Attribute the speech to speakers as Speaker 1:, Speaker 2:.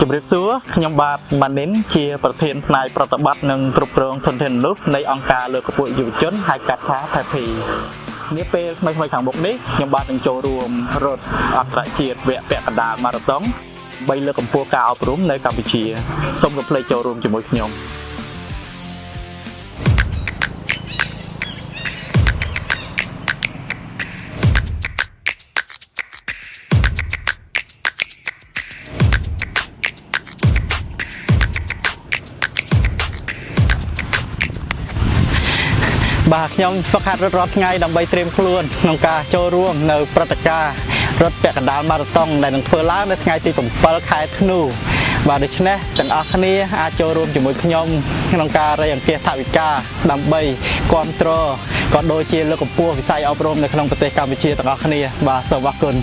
Speaker 1: ជំរាបសួរខ្ញុំបាទម៉ានិនជាប្រធានផ្នែកប្រតិបត្តិនិងគ្រប់គ្រងធនធានមនុស្សនៃអង្គការលើកកម្ពស់យុវជនហៅកាត់ថា TAPI នាពេលថ្មីៗខាងមុខនេះខ្ញុំបាទនឹងចូលរួមរត់អន្តរជាតិវគ្គពាក់កណ្ដាលម៉ារ៉ាតុង3លើកកម្ពស់ការអប់រំនៅកម្ពុជាសូមកុំភ្លេចចូលរួមជាមួយខ្ញុំបាទខ្ញុំហ្វឹកហាត់រត់រាល់ថ្ងៃដើម្បីត្រៀមខ្លួនក្នុងការចូលរួមនៅព្រឹត្តិការណ៍រត់ពាក់កណ្ដាលម៉ារ៉ាតុងដែលនឹងធ្វើឡើងនៅថ្ងៃទី7ខែធ្នូបាទដូច្នេះទាំងអស់គ្នាអាចចូលរួមជាមួយខ្ញុំក្នុងការរៃអង្គាសថវិកាដើម្បីគាំទ្រក៏ដូចជាលើកកម្ពស់វិស័យអប់រំនៅក្នុងប្រទេសកម្ពុជាទាំងអស់គ្នាបាទសូមអរគុណ